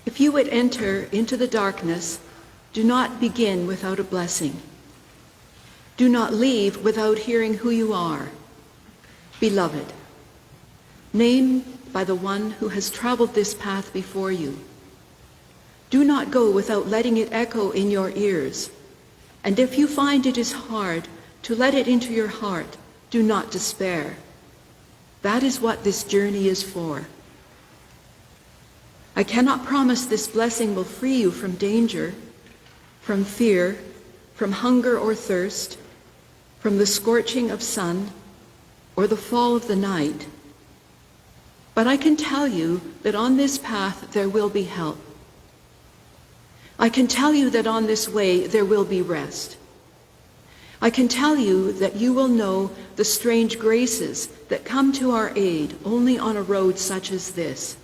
If you would enter into the darkness, do not begin without a blessing. Do not leave without hearing who you are. Beloved, named by the one who has traveled this path before you. Do not go without letting it echo in your ears. And if you find it is hard to let it into your heart, do not despair. That is what this journey is for. I cannot promise this blessing will free you from danger, from fear, from hunger or thirst, from the scorching of sun, or the fall of the night. But I can tell you that on this path there will be help. I can tell you that on this way there will be rest. I can tell you that you will know the strange graces that come to our aid only on a road such as this,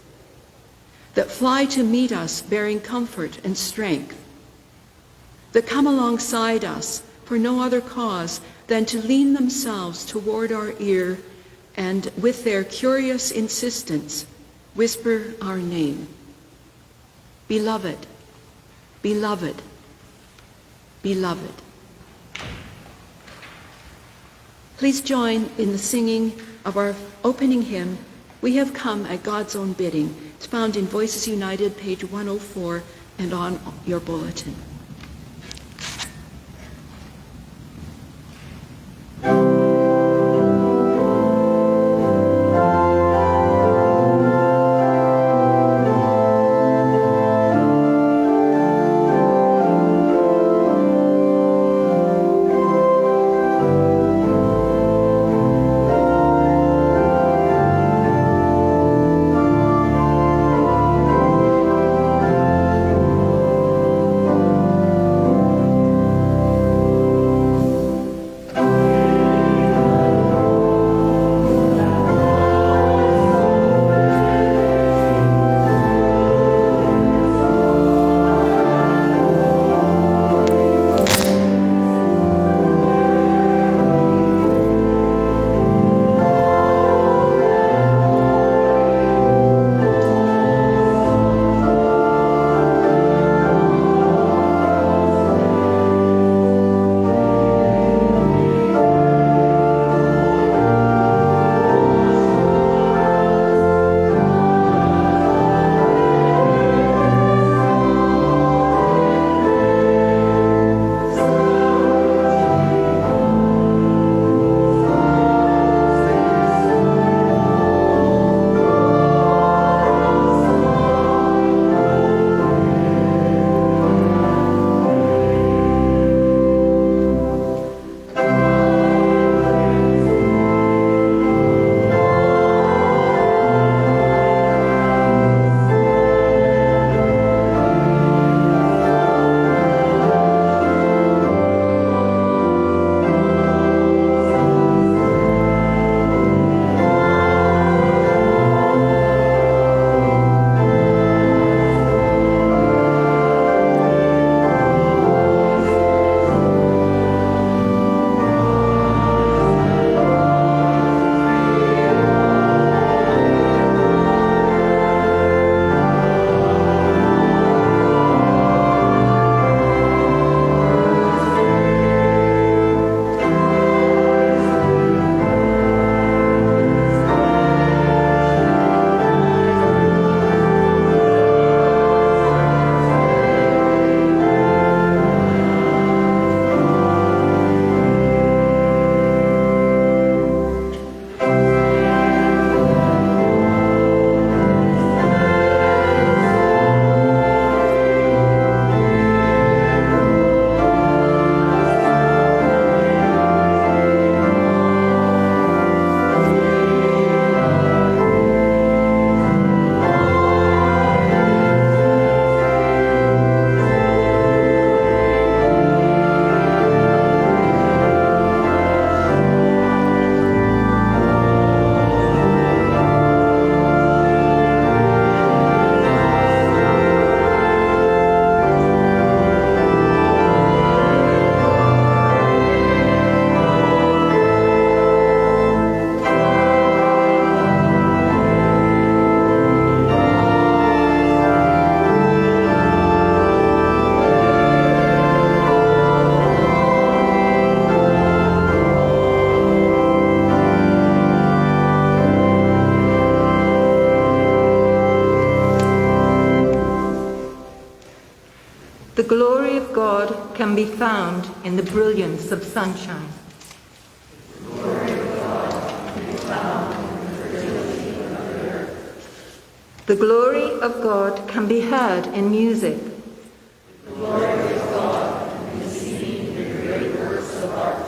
that fly to meet us bearing comfort and strength, that come alongside us for no other cause than to lean themselves toward our ear and with their curious insistence whisper our name. Beloved, beloved, beloved. Please join in the singing of our opening hymn, We Have Come at God's Own Bidding. It's found in Voices United, page 104, and on your bulletin. glory of God can be found in the brilliance of sunshine. The glory of God can be heard in music. The glory of God can be seen in great works of art.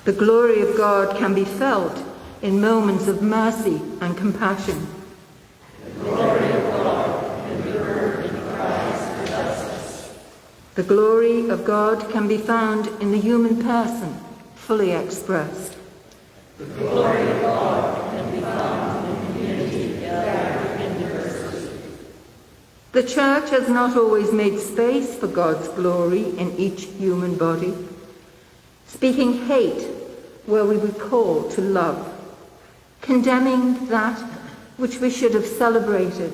The glory of God can be felt in moments of mercy and compassion. The glory of God can be heard in cries for justice. The glory of God can be found in the human person, fully expressed. The glory of God can be found in community gathered in diversity. The Church has not always made space for God's glory in each human body, speaking hate where we were called to love, condemning that which we should have celebrated.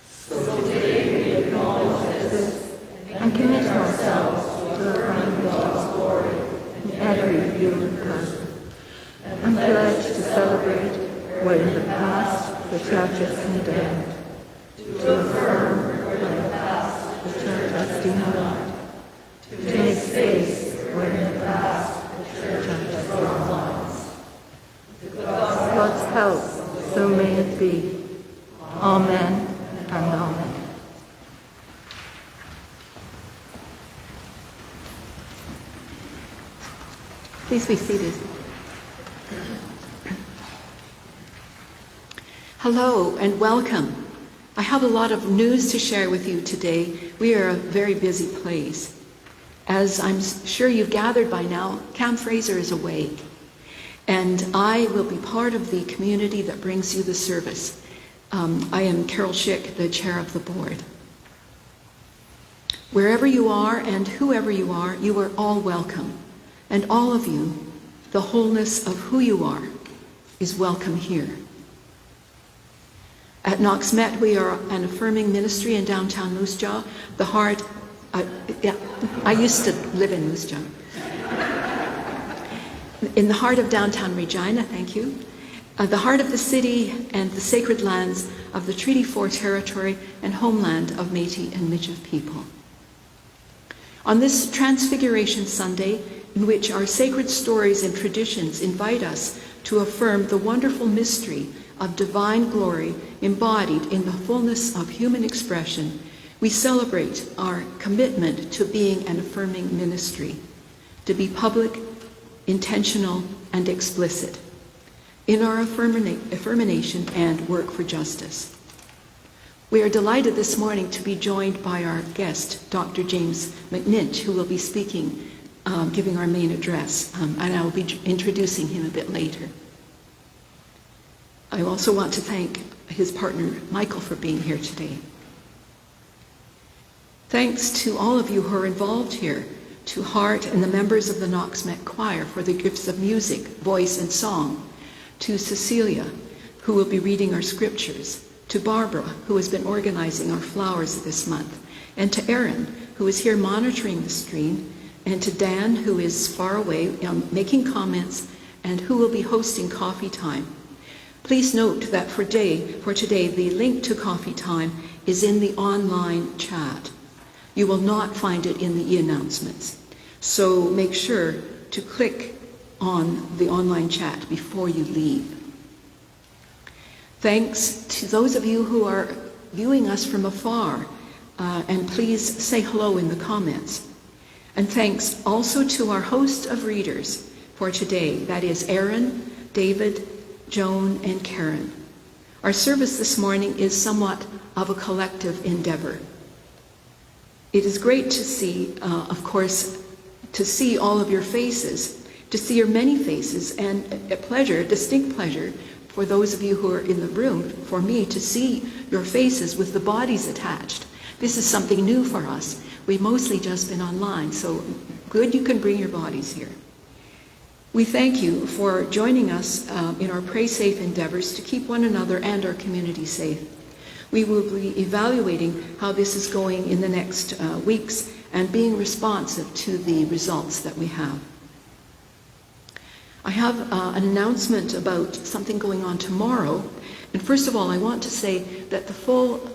So today we acknowledge this and commit ourselves to affirming God's glory in every human person, and pledge to celebrate where in the past the Church has condemned, to affirm where in the past the Church has denied, to make space where in the past the Church has drawn lines. With God's help, so may it be. Amen and amen. Please be seated. Hello and welcome. I have a lot of news to share with you today. We are a very busy place. As I'm sure you've gathered by now, Cam Fraser is away, and I will be part of the community that brings you the service. I am Carol Schick, the chair of the board. Wherever you are and whoever you are all welcome. And all of you, the wholeness of who you are, is welcome here. At Knox-Met, we are an affirming ministry in downtown Moose Jaw. I used to live in Moose Jaw. In the heart of downtown Regina, thank you. The heart of the city and the sacred lands of the Treaty 4 territory and homeland of Métis and Michif people. On this Transfiguration Sunday, in which our sacred stories and traditions invite us to affirm the wonderful mystery of divine glory embodied in the fullness of human expression, we celebrate our commitment to being an affirming ministry, to be public, intentional, and explicit in our affirmation and work for justice. We are delighted this morning to be joined by our guest, Dr. James McNinch, who will be speaking, giving our main address, and I will be introducing him a bit later. I also want to thank his partner, Michael, for being here today. Thanks to all of you who are involved here, to Hart and the members of the Knox-Met choir for the gifts of music, voice, and song, to Cecilia, who will be reading our scriptures, to Barbara, who has been organizing our flowers this month, and to Aaron, who is here monitoring the stream, and to Dan, who is far away making comments, and who will be hosting coffee time. Please note that for today, the link to coffee time is in the online chat. You will not find it in the e-announcements. So make sure to click on the online chat before you leave. Thanks to those of you who are viewing us from afar, and please say hello in the comments. And thanks also to our host of readers for today, that is Aaron, David, Joan, and Karen. Our service this morning is somewhat of a collective endeavor. It is great to see, of course, to see all of your faces, to see your many faces, and a pleasure, distinct pleasure, for those of you who are in the room, for me to see your faces with the bodies attached. This is something new for us. We've mostly just been online, so good you can bring your bodies here. We thank you for joining us in our Pray Safe endeavors to keep one another and our community safe. We will be evaluating how this is going in the next weeks and being responsive to the results that we have. I have an announcement about something going on tomorrow. And first of all, I want to say that the full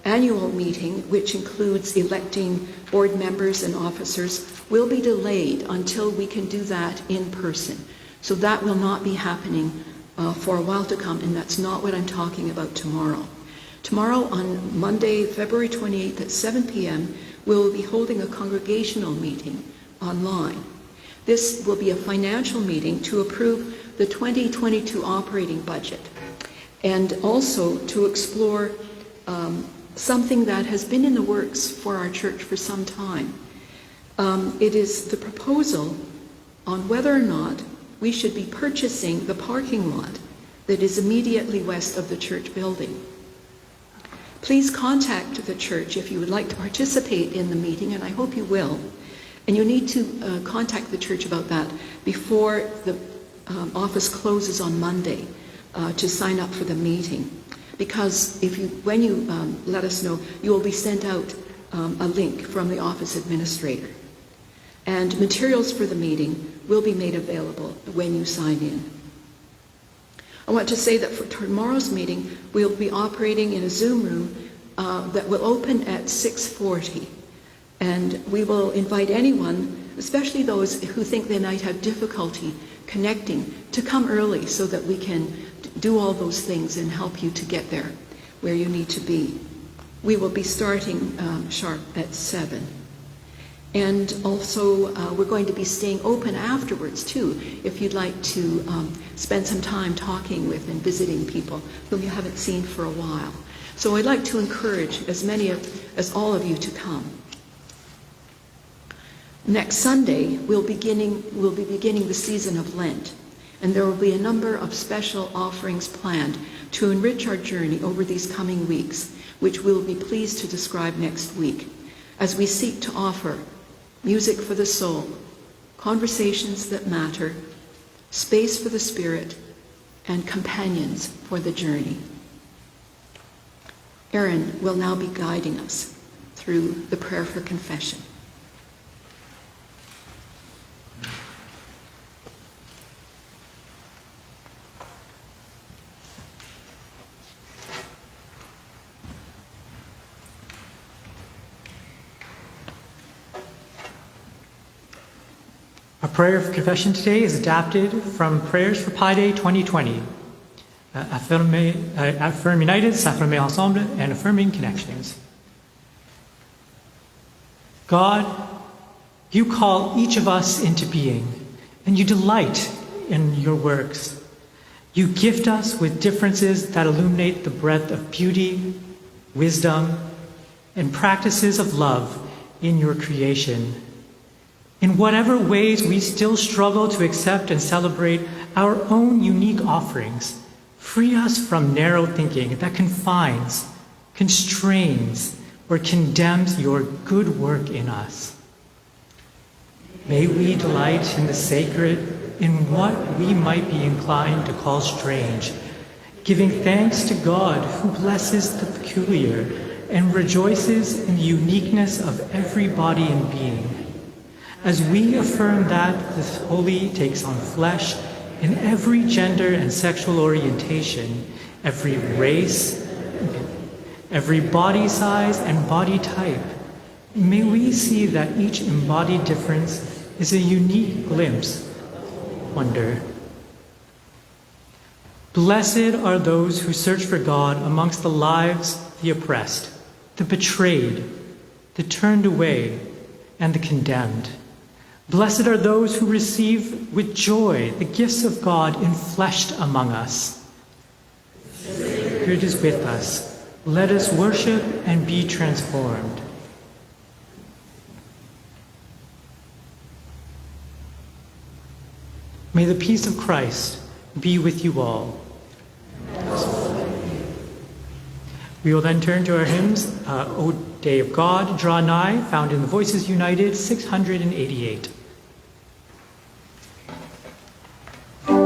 annual meeting, which includes electing board members and officers, will be delayed until we can do that in person. So that will not be happening for a while to come, and that's not what I'm talking about tomorrow. Tomorrow, on Monday, February 28th at 7 p.m., we'll be holding a congregational meeting online. This will be a financial meeting to approve the 2022 operating budget and also to explore something that has been in the works for our church for some time. It is the proposal on whether or not we should be purchasing the parking lot that is immediately west of the church building. Please contact the church if you would like to participate in the meeting, and I hope you will. And you need to contact the church about that before the office closes on Monday to sign up for the meeting. Because when you let us know, you will be sent out a link from the office administrator. And materials for the meeting will be made available when you sign in. I want to say that for tomorrow's meeting, we'll be operating in a Zoom room that will open at 6:40. And we will invite anyone, especially those who think they might have difficulty connecting, to come early so that we can do all those things and help you to get there where you need to be. We will be starting sharp at 7. And also, we're going to be staying open afterwards, too, if you'd like to spend some time talking with and visiting people whom you haven't seen for a while. So I'd like to encourage as all of you to come. Next Sunday, we'll be beginning the season of Lent, and there will be a number of special offerings planned to enrich our journey over these coming weeks, which we'll be pleased to describe next week, as we seek to offer music for the soul, conversations that matter, space for the spirit, and companions for the journey. Aaron will now be guiding us through the prayer for confession. Our prayer of confession today is adapted from Prayers for Pi Day 2020, Affirm United, S'affirmer Ensemble, and Affirming Connections. God, you call each of us into being, and you delight in your works. You gift us with differences that illuminate the breadth of beauty, wisdom, and practices of love in your creation. In whatever ways we still struggle to accept and celebrate our own unique offerings, free us from narrow thinking that confines, constrains, or condemns your good work in us. May we delight in the sacred, in what we might be inclined to call strange, giving thanks to God who blesses the peculiar and rejoices in the uniqueness of every body and being. As we affirm that the holy takes on flesh in every gender and sexual orientation, every race, every body size and body type, may we see that each embodied difference is a unique glimpse of wonder. Blessed are those who search for God amongst the lives of the oppressed, the betrayed, the turned away, and the condemned. Blessed are those who receive with joy the gifts of God enfleshed among us. The Spirit is with us. Let us worship and be transformed. May the peace of Christ be with you all. We will then turn to our hymns, O Day of God, Draw Nigh, found in the Voices United 688. O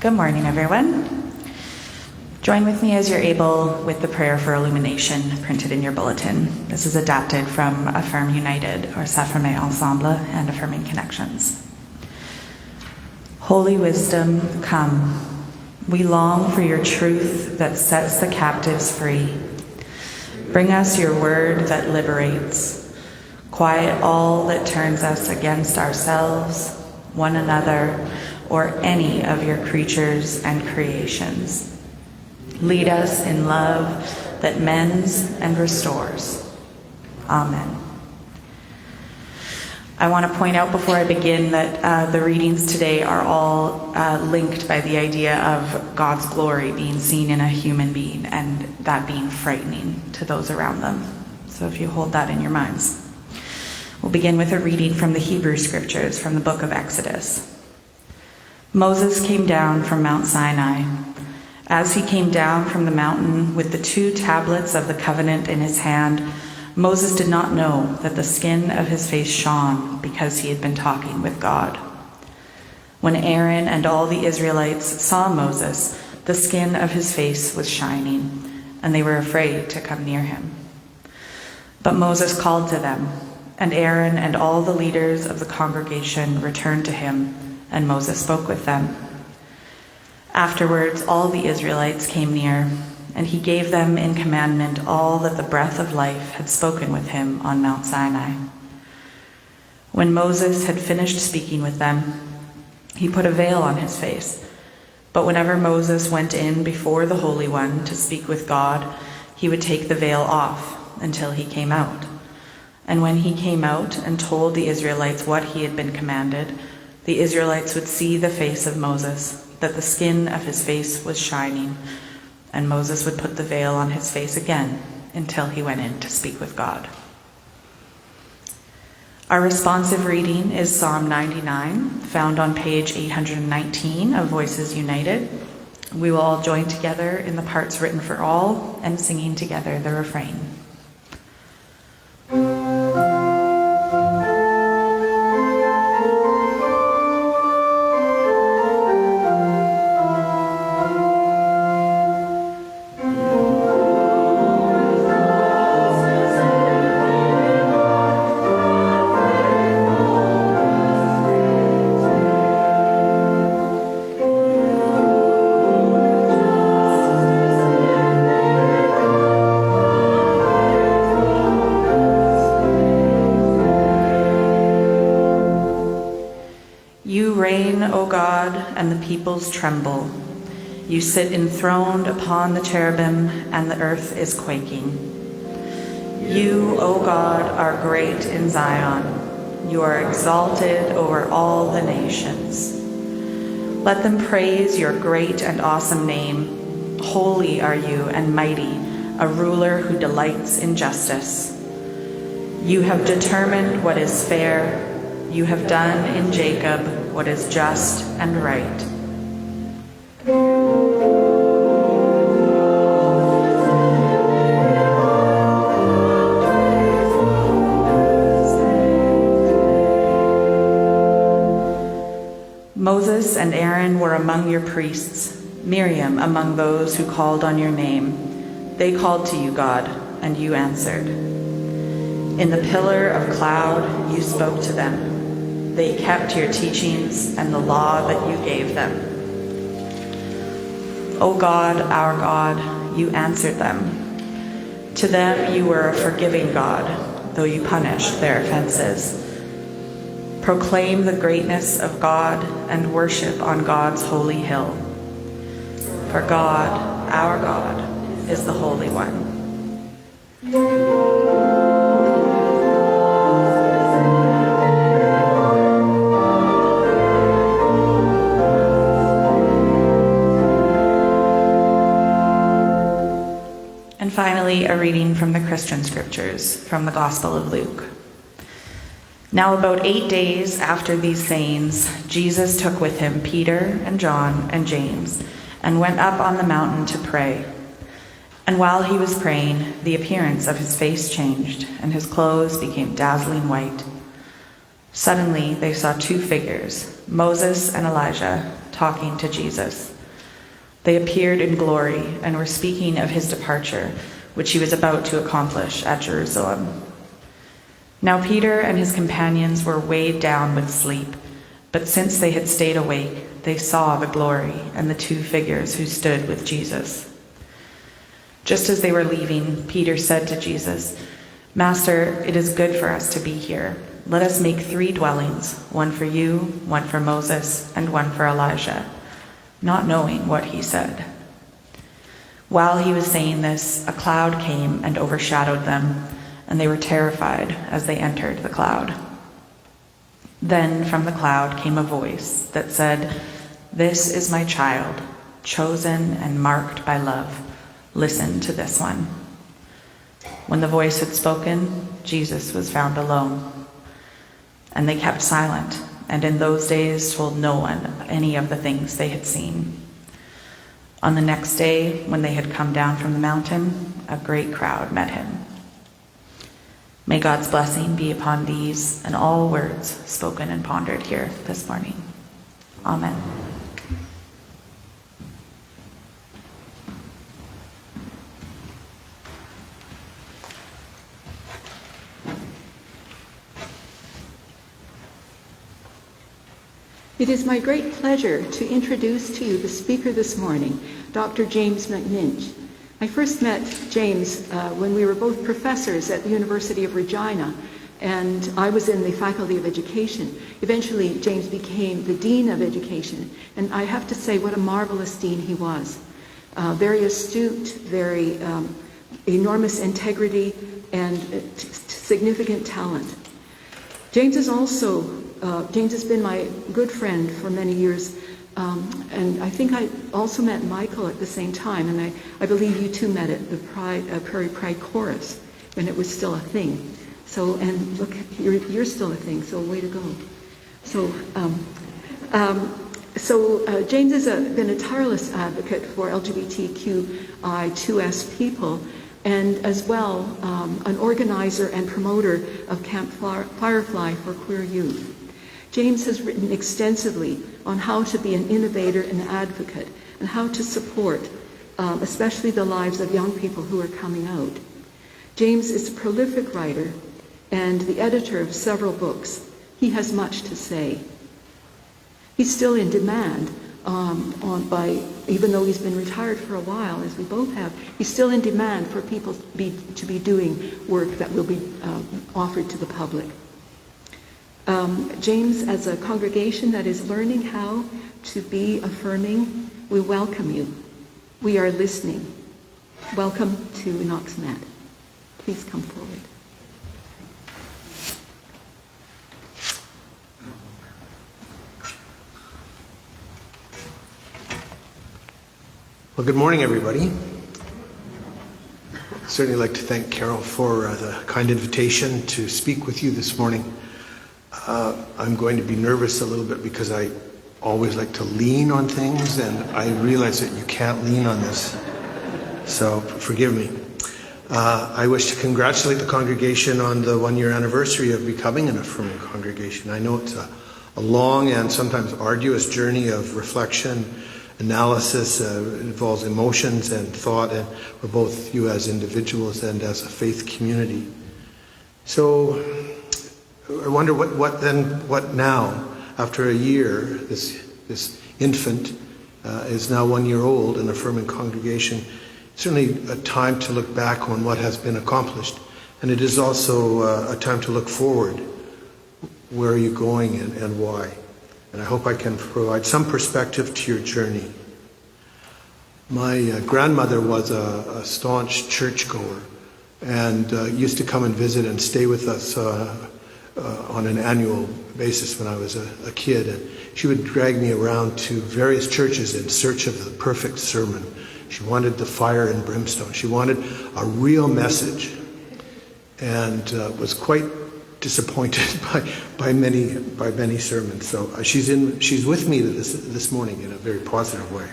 Good morning, everyone. Join with me as you're able with the prayer for illumination printed in your bulletin. This is adapted from Affirm United, or S'affirmer Ensemble, and Affirming Connections. Holy wisdom, come. We long for your truth that sets the captives free. Bring us your word that liberates. Quiet all that turns us against ourselves, one another, or any of your creatures and creations. Lead us in love that mends and restores. Amen. I want to point out before I begin that the readings today are all linked by the idea of God's glory being seen in a human being and that being frightening to those around them. So if you hold that in your minds. We'll begin with a reading from the Hebrew Scriptures from the book of Exodus. Moses came down from Mount Sinai. As he came down from the mountain with the 2 tablets of the covenant in his hand, Moses did not know that the skin of his face shone because he had been talking with God. When Aaron and all the Israelites saw Moses, the skin of his face was shining, and they were afraid to come near him. But Moses called to them, and Aaron and all the leaders of the congregation returned to him, and Moses spoke with them. Afterwards, all the Israelites came near, and he gave them in commandment all that the breath of life had spoken with him on Mount Sinai. When Moses had finished speaking with them, he put a veil on his face. But whenever Moses went in before the Holy One to speak with God, he would take the veil off until he came out. And when he came out and told the Israelites what he had been commanded, the Israelites would see the face of Moses, that the skin of his face was shining, and Moses would put the veil on his face again until he went in to speak with God. Our responsive reading is Psalm 99, found on page 819 of Voices United. We will all join together in the parts written for all and singing together the refrain. And the peoples tremble. You sit enthroned upon the cherubim, and the earth is quaking. You, O God, are great in Zion. You are exalted over all the nations. Let them praise your great and awesome name. Holy are you and mighty, a ruler who delights in justice. You have determined what is fair. You have done in Jacob what is just and right. Moses and Aaron were among your priests, Miriam among those who called on your name. They called to you, God, and you answered. In the pillar of cloud you spoke to them. They kept your teachings and the law that you gave them. O God, our God, you answered them. To them you were a forgiving God, though you punished their offenses. Proclaim the greatness of God and worship on God's holy hill. For God, our God, is the Holy One. And finally, a reading from the Christian Scriptures, from the Gospel of Luke. Now about 8 days after these sayings, Jesus took with him Peter and John and James, and went up on the mountain to pray. And while he was praying, the appearance of his face changed, and his clothes became dazzling white. Suddenly they saw 2 figures, Moses and Elijah, talking to Jesus. They appeared in glory and were speaking of his departure, which he was about to accomplish at Jerusalem. Now Peter and his companions were weighed down with sleep, but since they had stayed awake, they saw the glory and the two figures who stood with Jesus. Just as they were leaving, Peter said to Jesus, "Master, it is good for us to be here. Let us make 3 dwellings, one for you, one for Moses, and one for Elijah," not knowing what he said. While he was saying this, a cloud came and overshadowed them, and they were terrified as they entered the cloud. Then from the cloud came a voice that said, "This is my child, chosen and marked by love. Listen to this one." When the voice had spoken, Jesus was found alone. And they kept silent, and in those days told no one any of the things they had seen. On the next day, when they had come down from the mountain, a great crowd met him. May God's blessing be upon these and all words spoken and pondered here this morning. Amen. It is my great pleasure to introduce to you the speaker this morning, Dr. James McNinch. I first met James when we were both professors at the University of Regina, and I was in the Faculty of Education. Eventually, James became the Dean of Education, and I have to say what a marvelous dean he was. Very astute, very enormous integrity, and significant talent. James has been my good friend for many years, and I think I also met Michael at the same time, and I believe you two met at the Prairie Pride Chorus when it was still a thing. So, and look, you're still a thing, so way to go. So, James has been a tireless advocate for LGBTQI2S people, and as well an organizer and promoter of Camp Firefly for queer youth. James has written extensively on how to be an innovator and advocate and how to support especially the lives of young people who are coming out. James is a prolific writer and the editor of several books. He has much to say. He's still in demand even though he's been retired for a while, as we both have, he's still in demand for people to be doing work that will be offered to the public. James, as a congregation that is learning how to be affirming, we welcome you. We are listening. Welcome to Knox-Met. Please come forward. Well, good morning, everybody. I'd certainly like to thank Carol for the kind invitation to speak with you this morning. I'm going to be nervous a little bit because I always like to lean on things, and I realize that you can't lean on this, so forgive me. I wish to congratulate the congregation on the 1-year anniversary of becoming an affirming congregation. I know it's a long and sometimes arduous journey of reflection, analysis. It involves emotions and thought, and for both you as individuals and as a faith community. So I wonder what now, after a year, this infant is now 1 year old, an affirming congregation. Certainly a time to look back on what has been accomplished, and it is also a time to look forward. Where are you going and why? And I hope I can provide some perspective to your journey. My grandmother was a staunch churchgoer and used to come and visit and stay with us on an annual basis when I was a kid. And she would drag me around to various churches in search of the perfect sermon. She wanted the fire and brimstone. She wanted a real message, and was quite disappointed by many sermons. So she's with me this morning in a very positive way.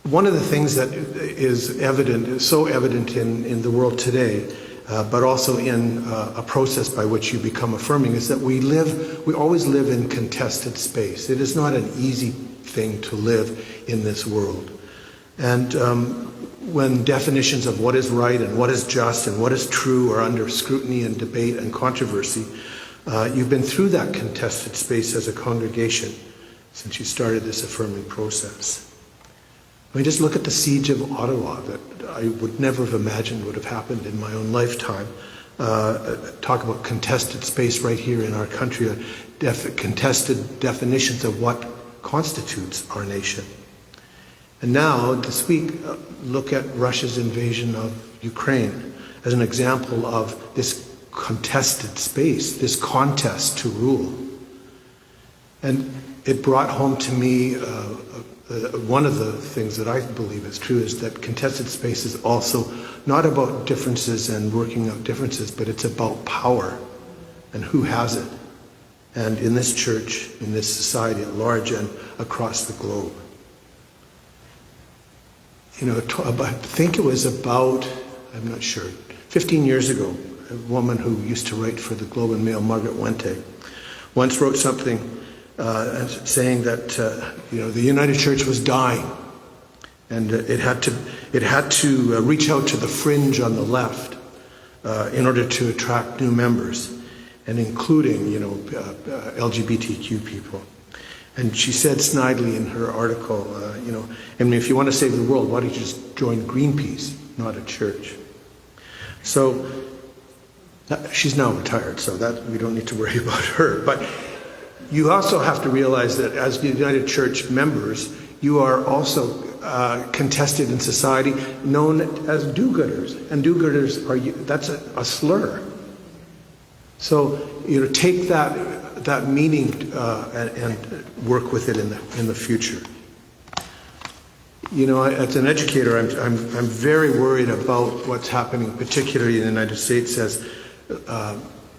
One of the things that is so evident in the world today, but also in a process by which you become affirming, is that we always live in contested space. It is not an easy thing to live in this world. And when definitions of what is right and what is just and what is true are under scrutiny and debate and controversy, you've been through that contested space as a congregation since you started this affirming process. I mean, just look at the siege of Ottawa that I would never have imagined would have happened in my own lifetime. Talk about contested space right here in our country, contested definitions of what constitutes our nation. And now, this week, look at Russia's invasion of Ukraine as an example of this contested space, this contest to rule. And it brought home to me one of the things that I believe is true is that contested space is also not about differences and working out differences, but it's about power and who has it. And in this church, in this society at large and across the globe. You know, I think it was about, I'm not sure, 15 years ago, a woman who used to write for the Globe and Mail, Margaret Wente, once wrote something saying that the United Church was dying, and it had to reach out to the fringe on the left in order to attract new members, and including LGBTQ people. And she said snidely in her article, if you want to save the world, why don't you just join Greenpeace, not a church? So she's now retired, so that we don't need to worry about her. But you also have to realize that as the United Church members, you are also contested in society, known as do-gooders. And do-gooders that's a slur. So take that meaning and work with it in the future. As an educator, I'm very worried about what's happening, particularly in the United States, as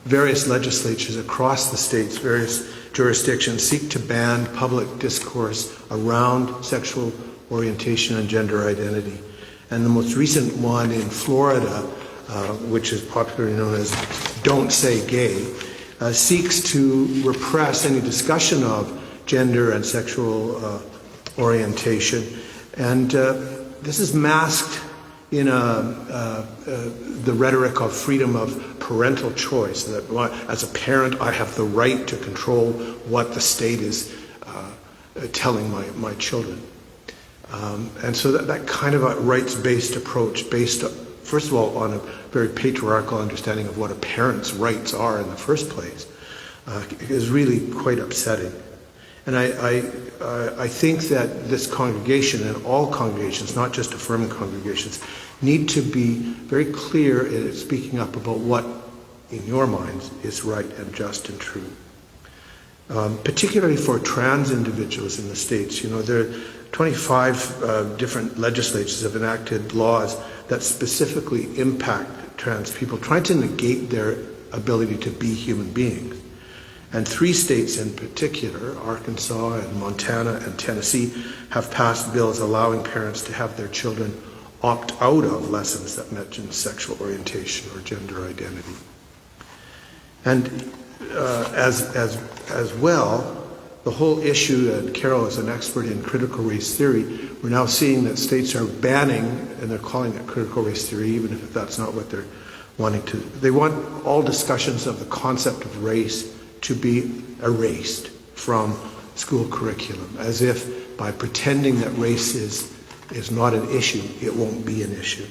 various legislatures across the states, various jurisdictions seek to ban public discourse around sexual orientation and gender identity. And the most recent one in Florida, which is popularly known as Don't Say Gay, seeks to repress any discussion of gender and sexual orientation. And this is masked in the rhetoric of freedom of parental choice, that as a parent I have the right to control what the state is telling my children. And so that kind of a rights-based approach, based, first of all, on a very patriarchal understanding of what a parent's rights are in the first place, is really quite upsetting. And I think that this congregation and all congregations, not just affirming congregations, need to be very clear in speaking up about what, in your minds, is right and just and true. Particularly for trans individuals in the States. There are 25 different legislatures have enacted laws that specifically impact trans people, trying to negate their ability to be human beings. And 3 states in particular, Arkansas and Montana and Tennessee, have passed bills allowing parents to have their children opt out of lessons that mention sexual orientation or gender identity. And as well, the whole issue, and Carol is an expert in critical race theory, we're now seeing that states are banning, and they're calling it critical race theory, even if that's not what they're wanting to. They want all discussions of the concept of race to be erased from school curriculum, as if by pretending that race is not an issue, it won't be an issue.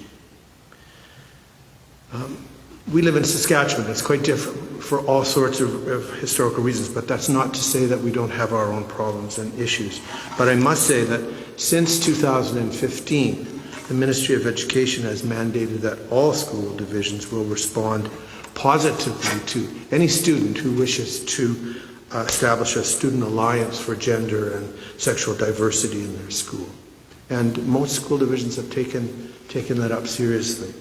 We live in Saskatchewan. It's quite different for all sorts of historical reasons, but that's not to say that we don't have our own problems and issues. But I must say that since 2015, the Ministry of Education has mandated that all school divisions will respond positively to any student who wishes to establish a student alliance for gender and sexual diversity in their school. And most school divisions have taken that up seriously.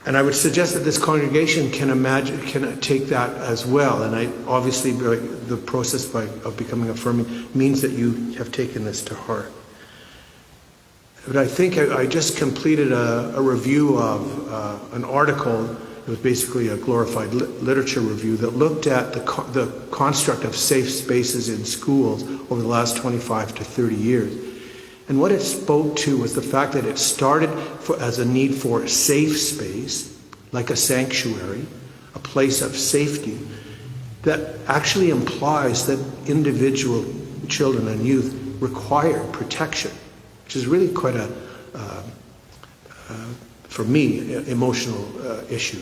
And I would suggest that this congregation can take that as well. And obviously the process of becoming affirming means that you have taken this to heart. But I think I just completed a review of an article. It was basically a glorified literature review that looked at the construct of safe spaces in schools over the last 25 to 30 years. And what it spoke to was the fact that it started as a need for safe space, like a sanctuary, a place of safety, that actually implies that individual children and youth require protection, which is really quite a, for me, emotional issue.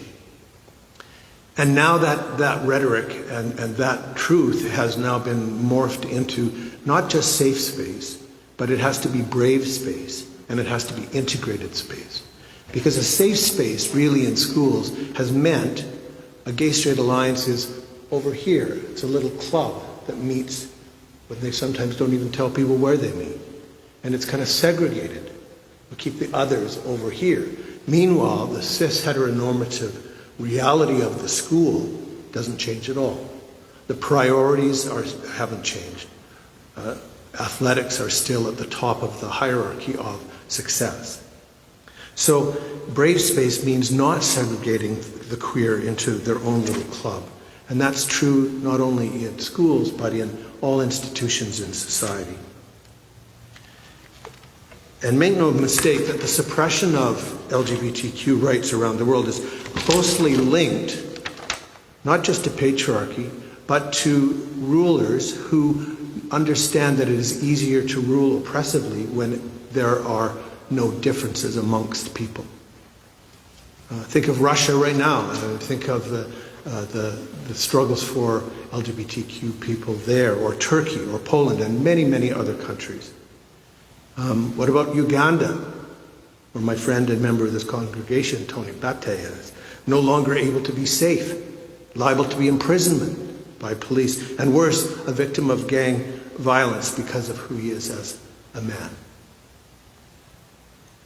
And now that rhetoric and that truth has now been morphed into not just safe space, but it has to be brave space, and it has to be integrated space. Because a safe space really in schools has meant a gay-straight alliance is over here. It's a little club that meets, but they sometimes don't even tell people where they meet. And it's kind of segregated. We keep the others over here. Meanwhile, the cis-heteronormative reality of the school doesn't change at all. The priorities haven't changed. Athletics are still at the top of the hierarchy of success. So brave space means not segregating the queer into their own little club. And that's true not only in schools, but in all institutions in society. And make no mistake that the suppression of LGBTQ rights around the world is closely linked, not just to patriarchy, but to rulers who understand that it is easier to rule oppressively when there are no differences amongst people. Think of Russia right now. Think of the struggles for LGBTQ people there, or Turkey, or Poland, and many, many other countries. What about Uganda, where my friend and member of this congregation, Tony Bate, is no longer able to be safe, liable to be imprisonment by police, and worse, a victim of gang violence because of who he is as a man.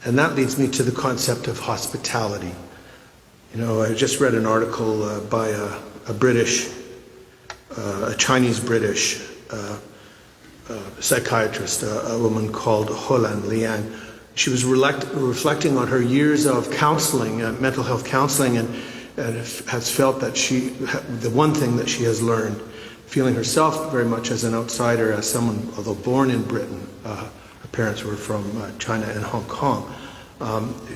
And that leads me to the concept of hospitality. You know, I just read an article by a Chinese-British psychiatrist, a woman called Holan Liang. She was reflecting on her years of counseling, mental health counseling, and has felt that the one thing that she has learned, feeling herself very much as an outsider, as someone, although born in Britain, her parents were from China and Hong Kong,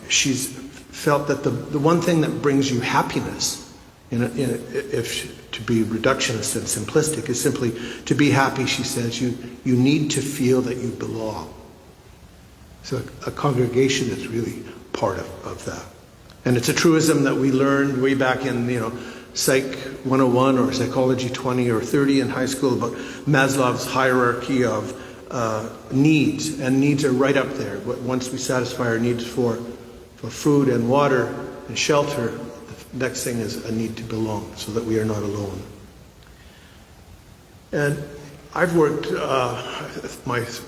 she's felt that the one thing that brings you happiness, if to be reductionist and simplistic, is simply to be happy. She says you need to feel that you belong. So a congregation is really part of that. And it's a truism that we learned way back in, Psych 101 or Psychology 20 or 30 in high school about Maslow's hierarchy of needs. And needs are right up there. Once we satisfy our needs for food and water and shelter, the next thing is a need to belong, so that we are not alone. And I've worked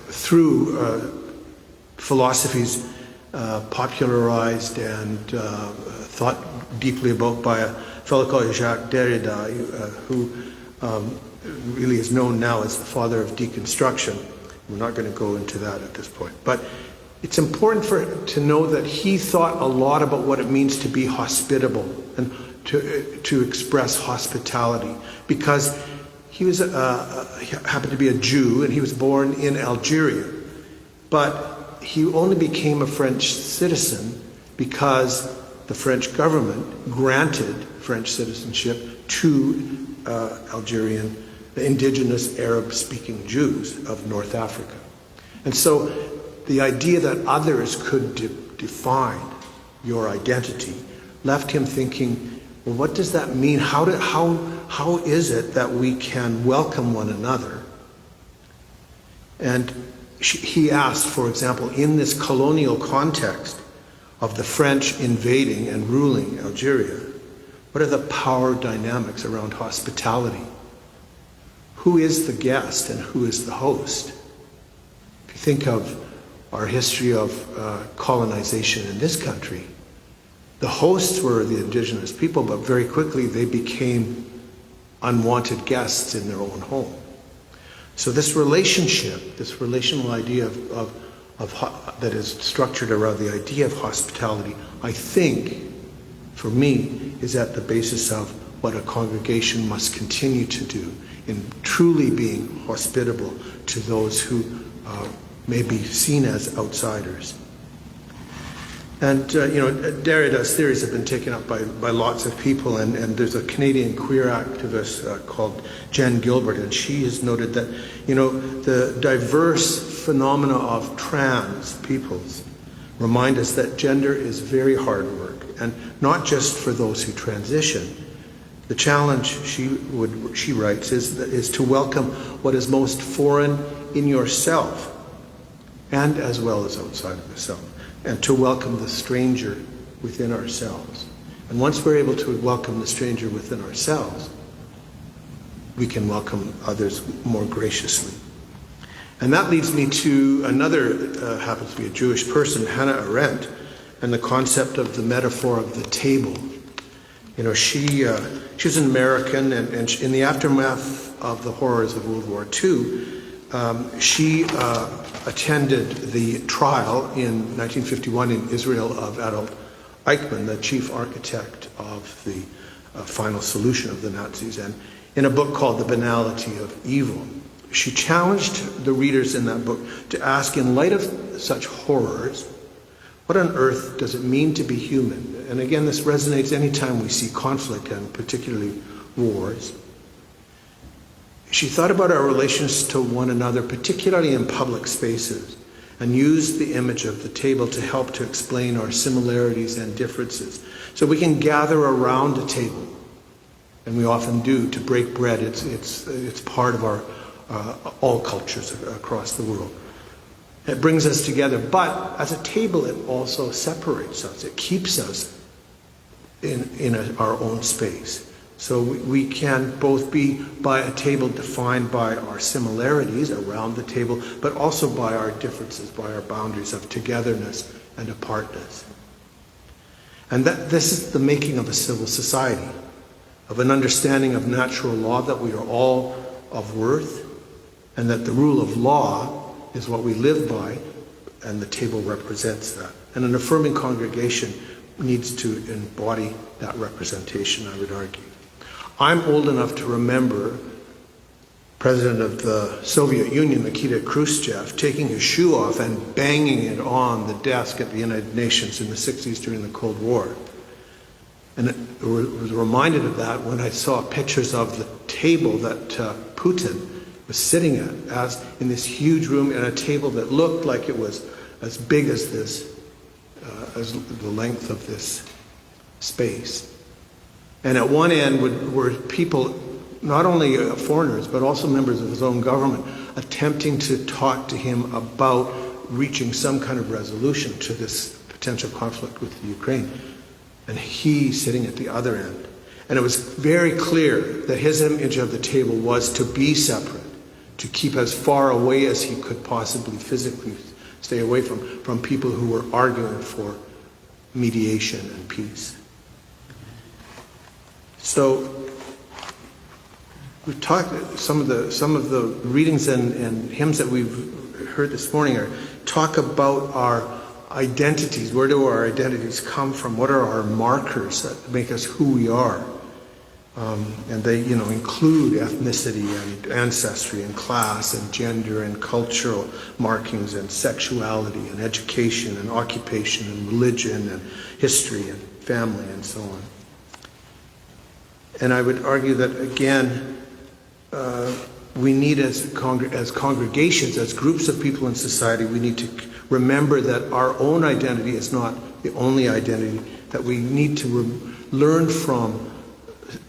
through philosophies popularized and thought deeply about by a fellow called Jacques Derrida, who really is known now as the father of deconstruction. We're not going to go into that at this point. But it's important to know that he thought a lot about what it means to be hospitable and to express hospitality, because he was happened to be a Jew, and he was born in Algeria. But he only became a French citizen because the French government granted French citizenship to Algerian, the indigenous Arab-speaking Jews of North Africa. And so the idea that others could define your identity left him thinking, well, what does that mean? How is it that we can welcome one another? And he asked, for example, in this colonial context of the French invading and ruling Algeria, what are the power dynamics around hospitality? Who is the guest and who is the host? If you think of our history of colonization in this country, the hosts were the indigenous people, but very quickly they became unwanted guests in their own home. So this relationship, this relational idea of that is structured around the idea of hospitality, I think, for me, is at the basis of what a congregation must continue to do in truly being hospitable to those who may be seen as outsiders. And, Derrida's theories have been taken up by lots of people, and there's a Canadian queer activist called Jen Gilbert, and she has noted that, the diverse phenomena of trans peoples remind us that gender is very hard work, and not just for those who transition. The challenge, she writes, is to welcome what is most foreign in yourself, and as well as outside of yourself, and to welcome the stranger within ourselves. And once we're able to welcome the stranger within ourselves, we can welcome others more graciously. And that leads me to another, happens to be a Jewish person, Hannah Arendt, and the concept of the metaphor of the table. She was an American, and in the aftermath of the horrors of World War II, she attended the trial in 1951 in Israel of Adolf Eichmann, the chief architect of the final solution of the Nazis. And in a book called The Banality of Evil, she challenged the readers in that book to ask, in light of such horrors, what on earth does it mean to be human? And again, this resonates anytime we see conflict, and particularly wars. She thought about our relations to one another, particularly in public spaces, and used the image of the table to help to explain our similarities and differences. So we can gather around a table, and we often do, to break bread. It's part of our all cultures across the world. It brings us together, but as a table, it also separates us. It keeps us in our own space. So we can both be by a table defined by our similarities around the table, but also by our differences, by our boundaries of togetherness and apartness. And this is the making of a civil society, of an understanding of natural law, that we are all of worth, and that the rule of law is what we live by, and the table represents that. And an affirming congregation needs to embody that representation, I would argue. I'm old enough to remember President of the Soviet Union, Nikita Khrushchev, taking his shoe off and banging it on the desk at the United Nations in the 60s during the Cold War. And I was reminded of that when I saw pictures of the table that Putin was sitting at, as in this huge room, and a table that looked like it was as big as this, as the length of this space. And at one end were people, not only foreigners, but also members of his own government, attempting to talk to him about reaching some kind of resolution to this potential conflict with Ukraine. And he sitting at the other end. And it was very clear that his image of the table was to be separate, to keep as far away as he could possibly physically stay away from people who were arguing for mediation and peace. So we've talked, some of the readings and hymns that we've heard this morning talk about our identities. Where do our identities come from? What are our markers that make us who we are? And they, include ethnicity and ancestry and class and gender and cultural markings and sexuality and education and occupation and religion and history and family and so on. And I would argue that, again, we need as congregations, as groups of people in society, we need to remember that our own identity is not the only identity, that we need to learn from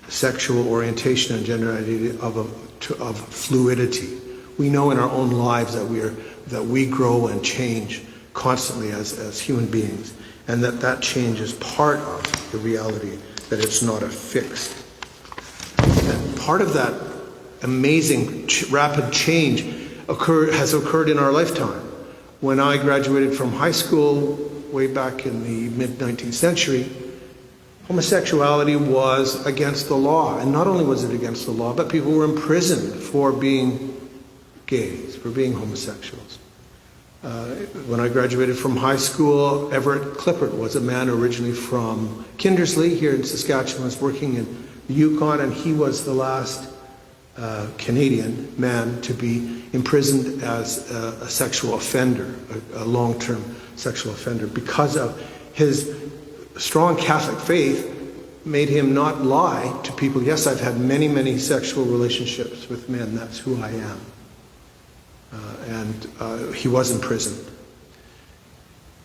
sexual orientation and gender identity of fluidity. We know in our own lives that we grow and change constantly as human beings, and that change is part of the reality, that it's not a fixed. And part of that amazing rapid change has occurred in our lifetime. When I graduated from high school way back in the mid-19th century, homosexuality was against the law. And not only was it against the law, but people were imprisoned for being gays, for being homosexuals. When I graduated from high school, Everett Clippert was a man originally from Kindersley here in Saskatchewan, was working in the Yukon, and he was the last Canadian man to be imprisoned as a sexual offender, a long-term sexual offender, because of his strong Catholic faith made him not lie to people. Yes, I've had many, many sexual relationships with men. That's who I am. And he was imprisoned.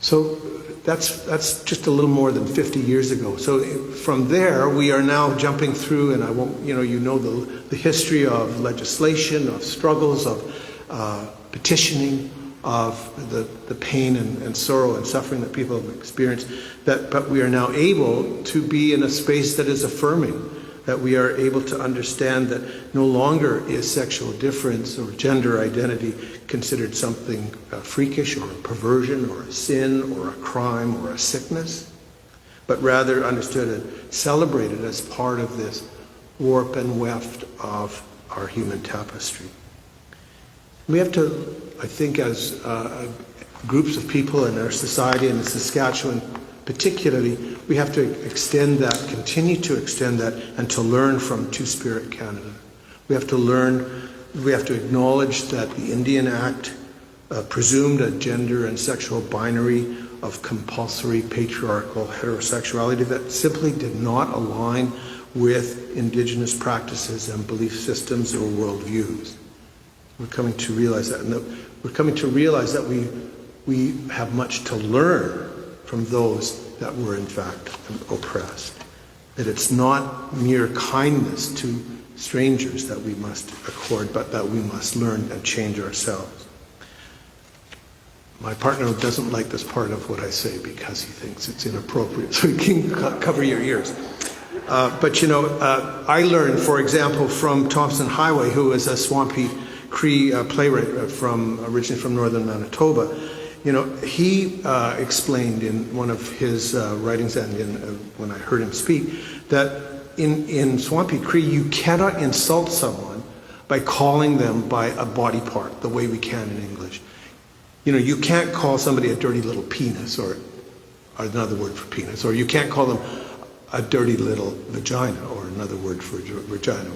So that's just a little more than 50 years ago. So from there, we are now jumping through, and I won't, you know the history of legislation, of struggles, of petitioning, of the pain and sorrow and suffering that people have experienced. But we are now able to be in a space that is affirming, that we are able to understand that no longer is sexual difference or gender identity considered something freakish or a perversion or a sin or a crime or a sickness, but rather understood and celebrated as part of this warp and weft of our human tapestry. We have to, I think, as groups of people in our society and in Saskatchewan particularly, we have to extend that, continue to extend that, and to learn from Two-Spirit Canada. We have to learn, we have to acknowledge that the Indian Act presumed a gender and sexual binary of compulsory patriarchal heterosexuality that simply did not align with Indigenous practices and belief systems or worldviews. We're coming to realize that, and we're coming to realize that we have much to learn from those that were in fact oppressed. That it's not mere kindness to strangers that we must accord, but that we must learn and change ourselves. My partner doesn't like this part of what I say because he thinks it's inappropriate, so he can cover your ears. But I learned, for example, from Thompson Highway, who is a Swampy Cree playwright originally from northern Manitoba. He explained in one of his writings, and when I heard him speak, that in Swampy Cree you cannot insult someone by calling them by a body part the way we can in English. You can't call somebody a dirty little penis, or another word for penis, or you can't call them a dirty little vagina, or another word for vagina.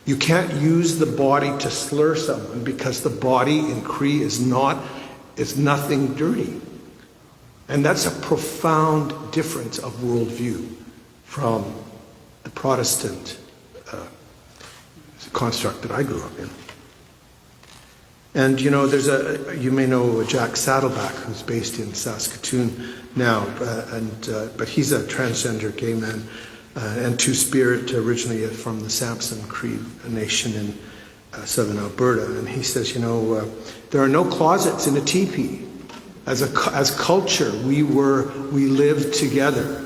You can't use the body to slur someone because the body in Cree is nothing dirty. And that's a profound difference of worldview from the Protestant construct that I grew up in. And you may know Jack Saddleback, who's based in Saskatoon now, but he's a transgender gay man and Two-Spirit, originally from the Sampson Cree Nation in southern Alberta. And he says, there are no closets in a teepee. As culture, we lived together.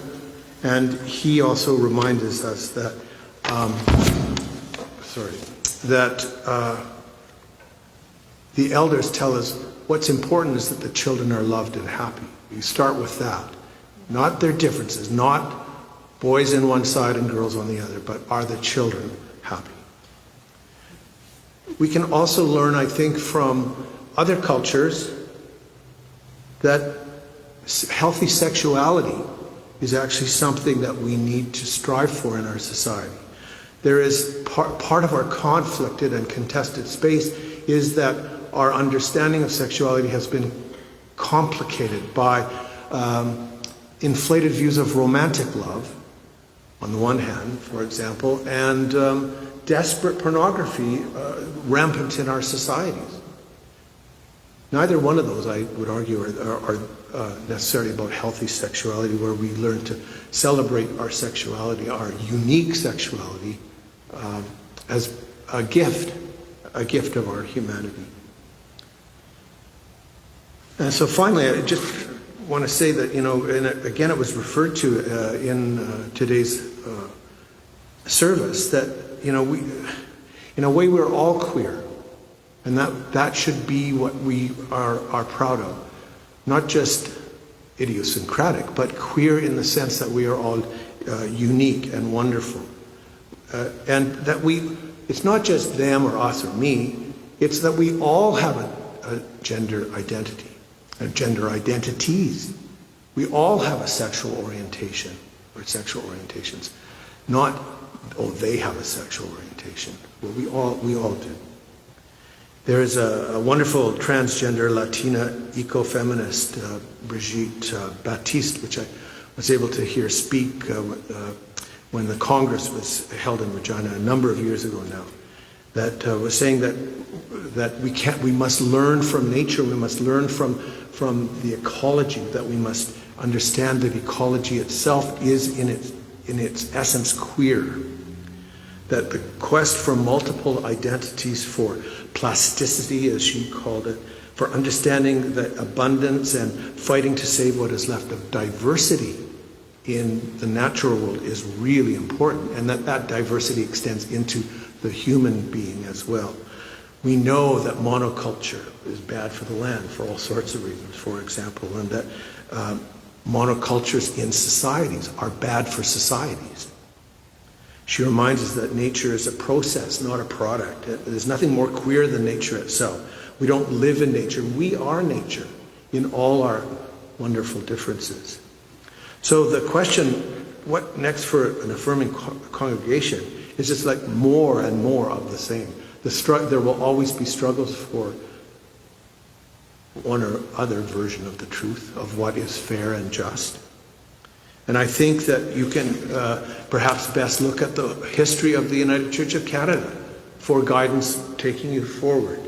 And he also reminds us that the elders tell us what's important is that the children are loved and happy. You start with that. Not their differences, not boys on one side and girls on the other, but are the children happy? We can also learn, I think, from other cultures that healthy sexuality is actually something that we need to strive for in our society. There is part of our conflicted and contested space is that our understanding of sexuality has been complicated by inflated views of romantic love, on the one hand, for example, and desperate pornography rampant in our societies. Neither one of those, I would argue, are necessarily about healthy sexuality, where we learn to celebrate our sexuality, our unique sexuality, as a gift of our humanity. And so finally, I just want to say that, and again it was referred to in today's service, that, we, in a way, we're all queer. And that should be what we are proud of. Not just idiosyncratic, but queer in the sense that we are all unique and wonderful. And that it's not just them or us or me, it's that we all have a gender identity. gender identities. We all have a sexual orientation or sexual orientations. Not, oh, they have a sexual orientation. Well, we all do. There is a wonderful transgender Latina ecofeminist, Brigitte Baptiste, which I was able to hear speak when the Congress was held in Regina a number of years ago now, that was saying that we must learn from nature, we must learn from the ecology, that we must understand that ecology itself is in its essence queer, that the quest for multiple identities, for plasticity, as she called it, for understanding that abundance and fighting to save what is left of diversity in the natural world is really important, and that diversity extends into the human being as well. We know that monoculture is bad for the land for all sorts of reasons, for example, and that monocultures in societies are bad for societies. She reminds us that nature is a process, not a product. There's nothing more queer than nature itself. We don't live in nature. We are nature in all our wonderful differences. So the question, what next for an affirming congregation, is just like more and more of the same. There will always be struggles for one or other version of the truth, of what is fair and just. And I think that you can perhaps best look at the history of the United Church of Canada for guidance taking you forward,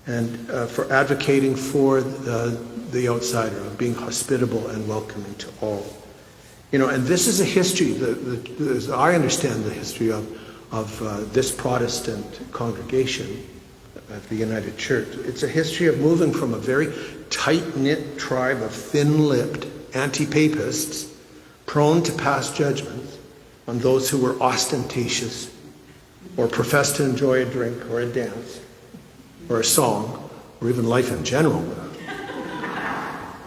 and for advocating for the outsider, of being hospitable and welcoming to all. And this is a history, as I understand the history of this Protestant congregation of the United Church. It's a history of moving from a very tight-knit tribe of thin-lipped anti-papists, prone to pass judgment on those who were ostentatious or professed to enjoy a drink or a dance or a song or even life in general.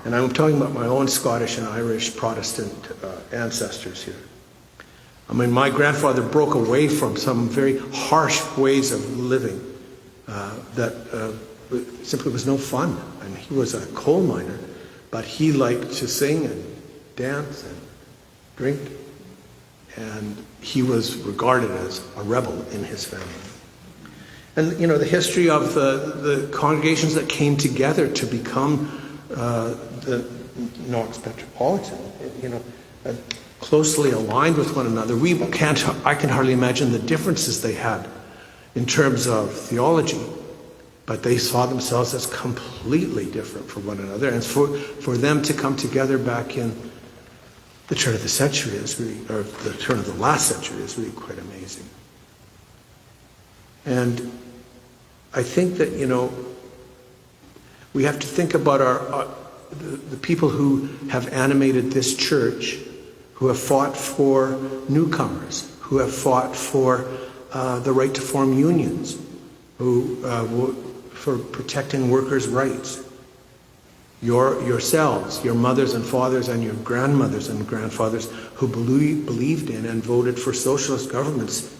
And I'm talking about my own Scottish and Irish Protestant ancestors here. I mean, my grandfather broke away from some very harsh ways of living that simply was no fun. And he was a coal miner, but he liked to sing and dance and drink, and he was regarded as a rebel in his family. And the history of the congregations that came together to become the Knox-Metropolitan, closely aligned with one another. I can hardly imagine the differences they had in terms of theology, but they saw themselves as completely different from one another. And for them to come together back in the turn of the century or the turn of the last century is really quite amazing. And I think that, we have to think about the people who have animated this church, who have fought for newcomers, who have fought for the right to form unions, for protecting workers' rights. Yourselves, your mothers and fathers and your grandmothers and grandfathers who believed in and voted for socialist governments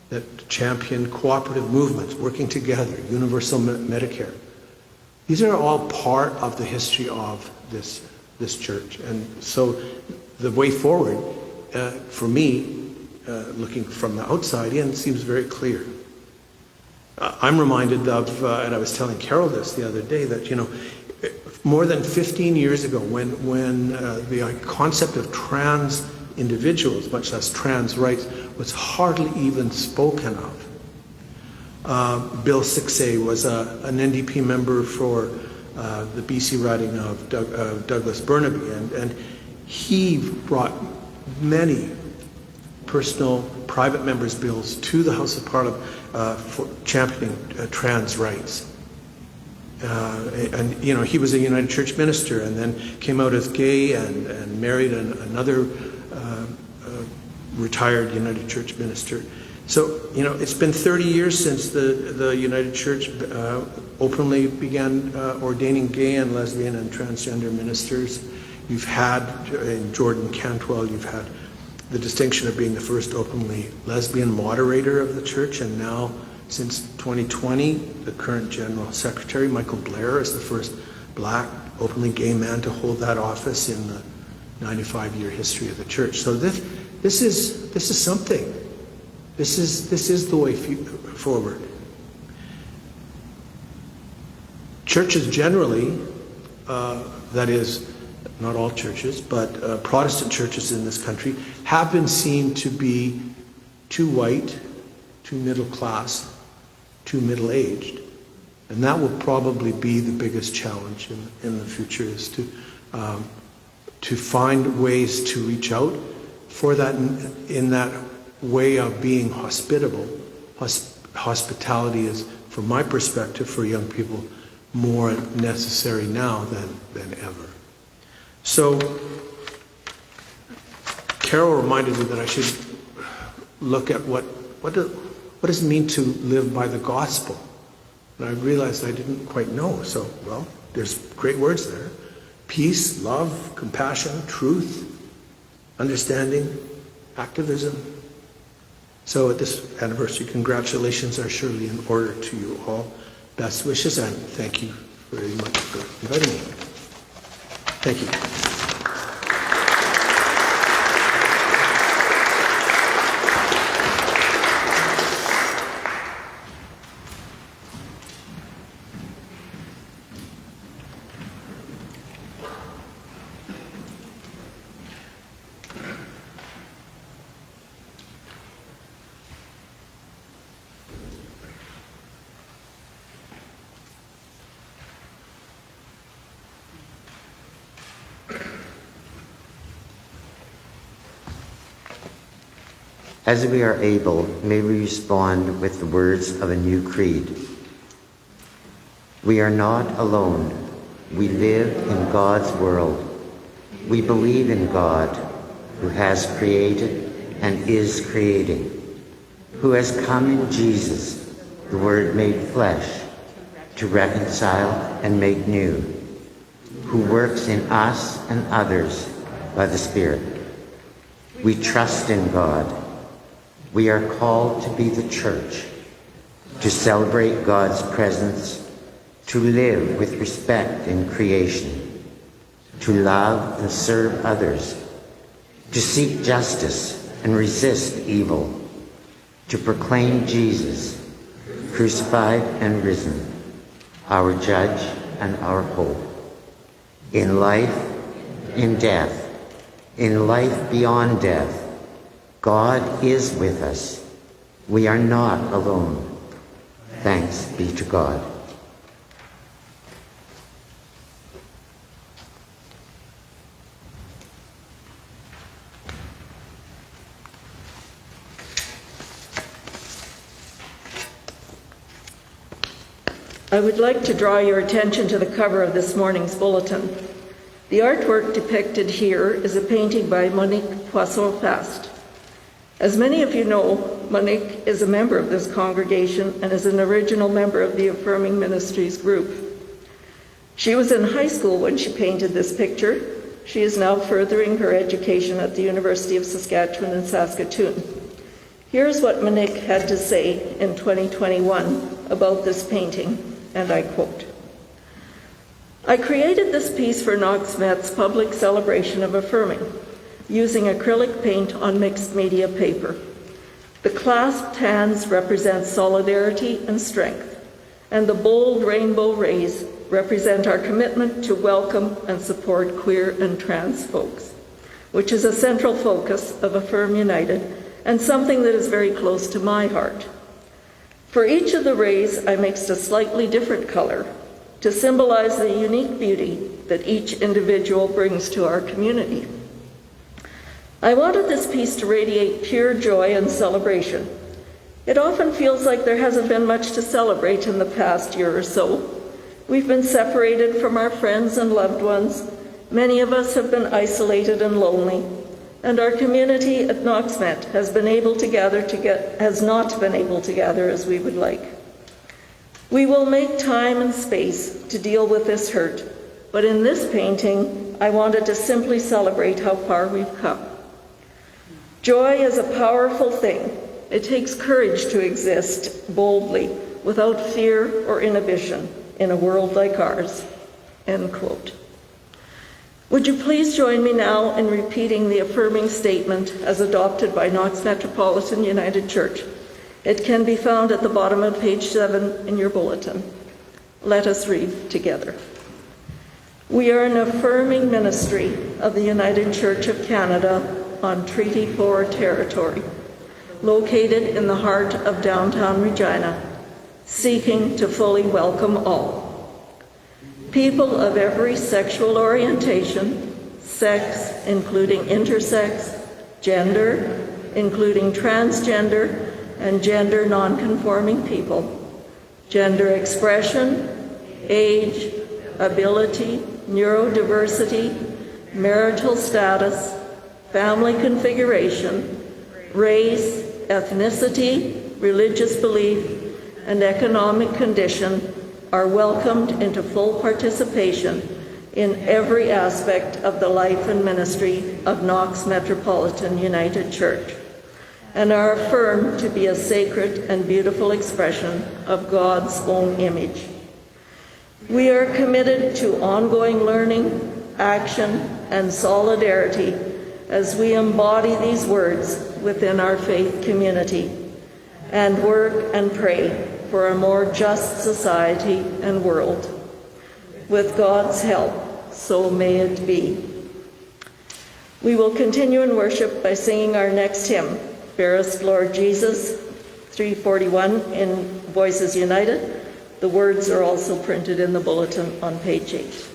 that championed cooperative movements, working together, universal Medicare. These are all part of the history of this church. And so the way forward, for me, looking from the outside in, seems very clear. I'm reminded of, and I was telling Carol this the other day, that, more than 15 years ago, when the concept of trans individuals, much less trans rights, was hardly even spoken of. Bill Sixay was an NDP member for the BC riding of Douglas Burnaby, and he brought many personal, private members' bills to the House of Parliament for championing trans rights. And he was a United Church minister, and then came out as gay and married another retired United Church minister. So, it's been 30 years since the United Church openly began ordaining gay and lesbian and transgender ministers. You've had, in Jordan Cantwell, you've had the distinction of being the first openly lesbian moderator of the church, and now, since 2020, the current General Secretary, Michael Blair, is the first black, openly gay man to hold that office in the 95-year history of the church. So this is something. This is the way forward. Churches generally, that is, not all churches, but Protestant churches in this country have been seen to be too white, too middle class, too middle-aged. And that will probably be the biggest challenge in the future, is to find ways to reach out for that, in that way of being hospitable. Hospitality is, from my perspective, for young people, more necessary now than ever. So, Carol reminded me that I should look at what does it mean to live by the gospel. And I realized I didn't quite know. So, well, there's great words there. Peace, love, compassion, truth, understanding, activism. So at this anniversary, congratulations are surely in order to you all. Best wishes, and thank you very much for inviting me. Thank you. As we are able, may we respond with the words of a new creed. We are not alone. We live in God's world. We believe in God, who has created and is creating, who has come in Jesus, the Word made flesh, to reconcile and make new, who works in us and others by the Spirit. We trust in God. We are called to be the church, to celebrate God's presence, to live with respect in creation, to love and serve others, to seek justice and resist evil, to proclaim Jesus, crucified and risen, our judge and our hope. In life, in death, in life beyond death, God is with us. We are not alone. Thanks be to God. I would like to draw your attention to the cover of this morning's bulletin. The artwork depicted here is a painting by Monique Poisson-Fast. As many of you know, Monique is a member of this congregation and is an original member of the Affirming Ministries group. She was in high school when she painted this picture. She is now furthering her education at the University of Saskatchewan in Saskatoon. Here's what Monique had to say in 2021 about this painting, and I quote, "I created this piece for Knox-Met's public celebration of affirming, using acrylic paint on mixed media paper. The clasped hands represent solidarity and strength, and the bold rainbow rays represent our commitment to welcome and support queer and trans folks, which is a central focus of Affirm United and something that is very close to my heart. For each of the rays, I mixed a slightly different color to symbolize the unique beauty that each individual brings to our community. I wanted this piece to radiate pure joy and celebration. It often feels like there hasn't been much to celebrate in the past year or so. We've been separated from our friends and loved ones. Many of us have been isolated and lonely, and our community at Knox-Met has not been able to gather as we would like. We will make time and space to deal with this hurt, but in this painting, I wanted to simply celebrate how far we've come. Joy is a powerful thing. It takes courage to exist boldly, without fear or inhibition, in a world like ours." End quote. Would you please join me now in repeating the affirming statement as adopted by Knox-Metropolitan United Church? It can be found at the bottom of page 7 in your bulletin. Let us read together. We are an affirming ministry of the United Church of Canada on Treaty 4 territory, located in the heart of downtown Regina, seeking to fully welcome all. People of every sexual orientation, sex, including intersex, gender, including transgender and gender nonconforming people, gender expression, age, ability, neurodiversity, marital status, family configuration, race, ethnicity, religious belief, and economic condition are welcomed into full participation in every aspect of the life and ministry of Knox-Metropolitan United Church, and are affirmed to be a sacred and beautiful expression of God's own image. We are committed to ongoing learning, action, and solidarity as we embody these words within our faith community and work and pray for a more just society and world. With God's help, so may it be. We will continue in worship by singing our next hymn, Fairest Lord Jesus, 341 in Voices United. The words are also printed in the bulletin on page 8.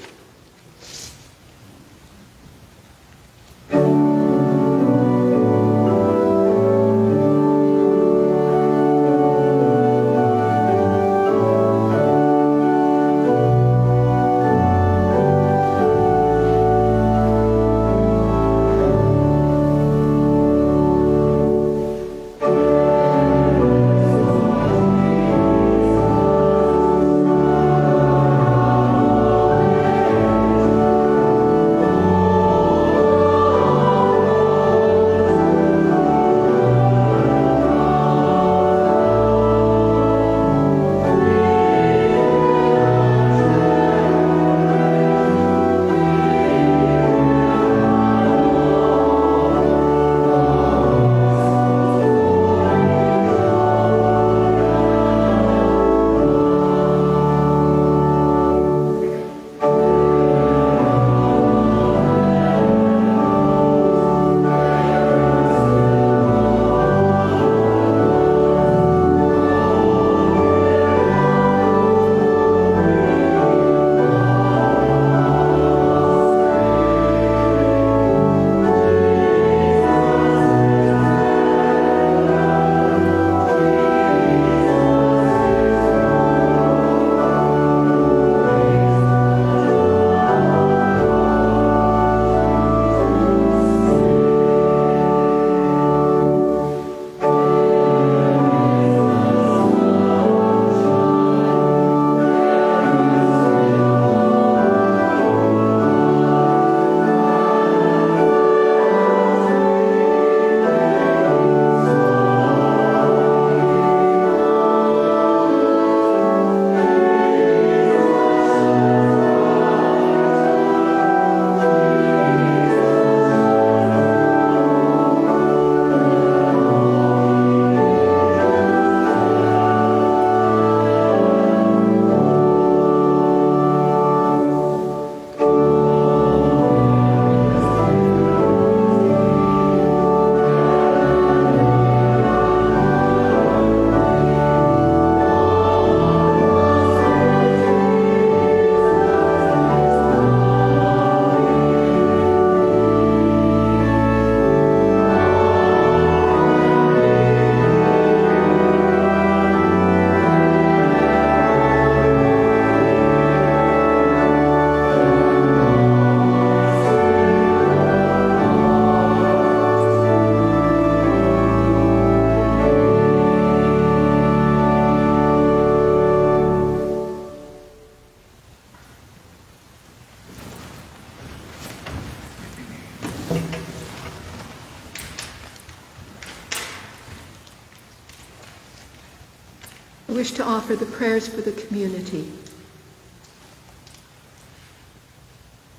I wish to offer the prayers for the community.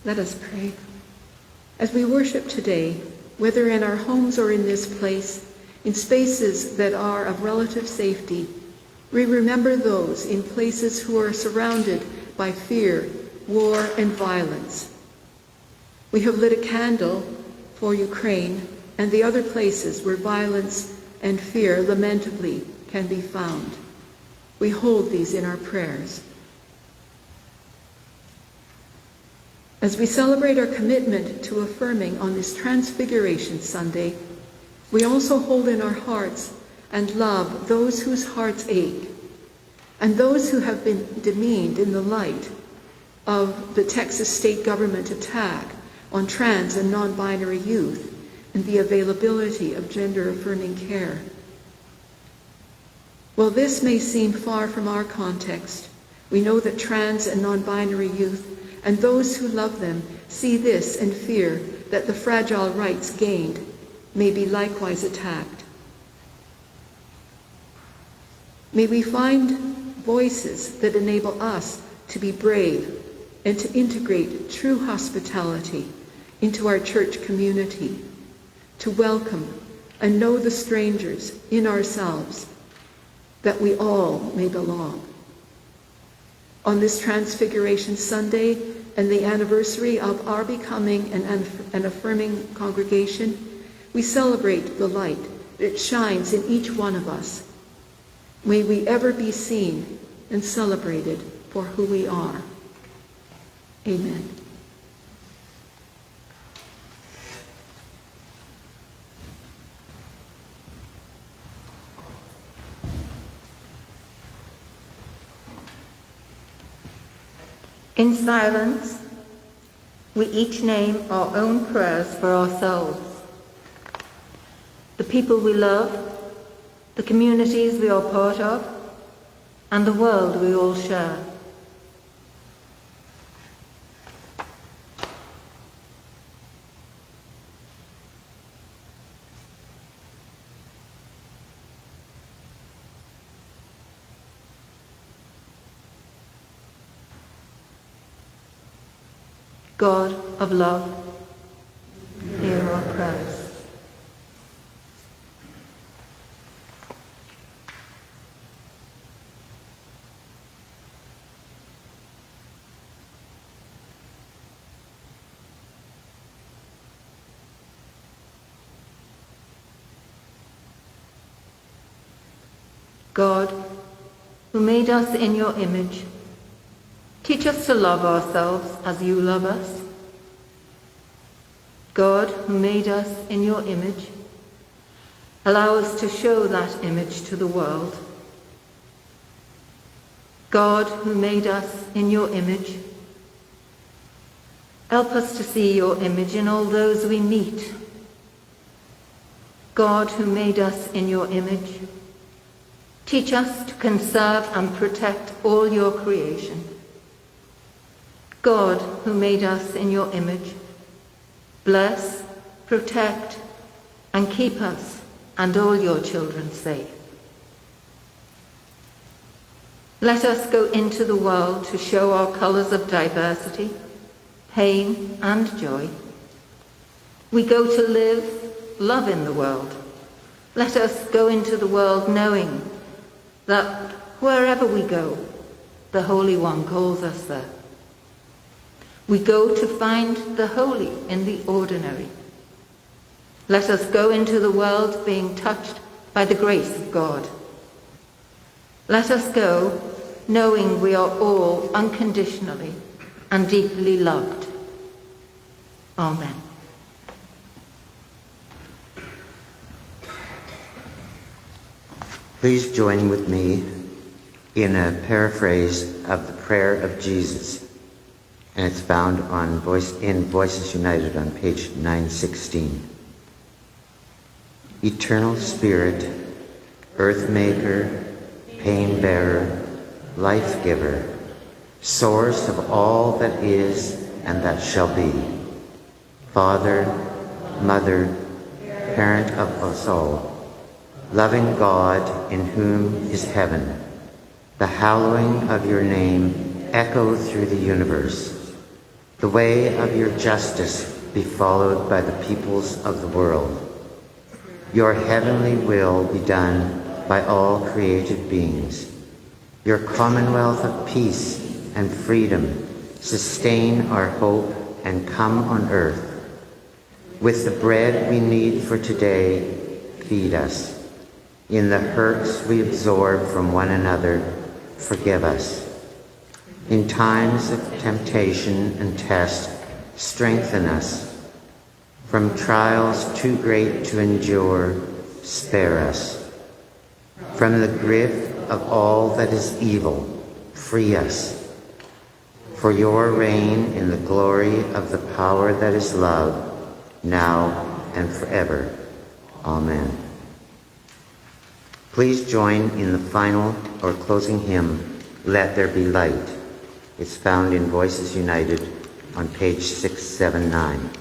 Let us pray. As we worship today, whether in our homes or in this place, in spaces that are of relative safety, we remember those in places who are surrounded by fear, war, and violence. We have lit a candle for Ukraine and the other places where violence and fear lamentably can be found. We hold these in our prayers. As we celebrate our commitment to affirming on this Transfiguration Sunday, we also hold in our hearts and love those whose hearts ache, and those who have been demeaned in the light of the Texas state government attack on trans and non-binary youth and the availability of gender-affirming care. While this may seem far from our context, we know that trans and non-binary youth and those who love them see this and fear that the fragile rights gained may be likewise attacked. May we find voices that enable us to be brave and to integrate true hospitality into our church community, to welcome and know the strangers in ourselves, that we all may belong. On this Transfiguration Sunday and the anniversary of our becoming an affirming congregation, we celebrate the light that shines in each one of us. May we ever be seen and celebrated for who we are. Amen. In silence, we each name our own prayers for ourselves, the people we love, the communities we are part of, and the world we all share. God of love, hear our prayers. God, who made us in your image, teach us to love ourselves as you love us. God, who made us in your image, allow us to show that image to the world. God, who made us in your image, help us to see your image in all those we meet. God, who made us in your image, teach us to conserve and protect all your creation. God, who made us in your image, bless, protect, and keep us and all your children safe. Let us go into the world to show our colours of diversity, pain, and joy. We go to live, love in the world. Let us go into the world knowing that wherever we go, the Holy One calls us there. We go to find the holy in the ordinary. Let us go into the world being touched by the grace of God. Let us go knowing we are all unconditionally and deeply loved. Amen. Please join with me in a paraphrase of the prayer of Jesus, and it's found in Voices United on page 916. Eternal Spirit, Earth Maker, Pain Bearer, Life Giver, Source of all that is and that shall be, Father, Mother, Parent of us all, loving God in whom is heaven, the hallowing of your name echo through the universe. The way of your justice be followed by the peoples of the world. Your heavenly will be done by all created beings. Your commonwealth of peace and freedom sustain our hope and come on earth. With the bread we need for today, feed us. In the hurts we absorb from one another, forgive us. In times of temptation and test, strengthen us. From trials too great to endure, spare us. From the grip of all that is evil, free us. For your reign in the glory of the power that is love, now and forever. Amen. Please join in the final or closing hymn, Let There Be Light. It's found in Voices United on page 679.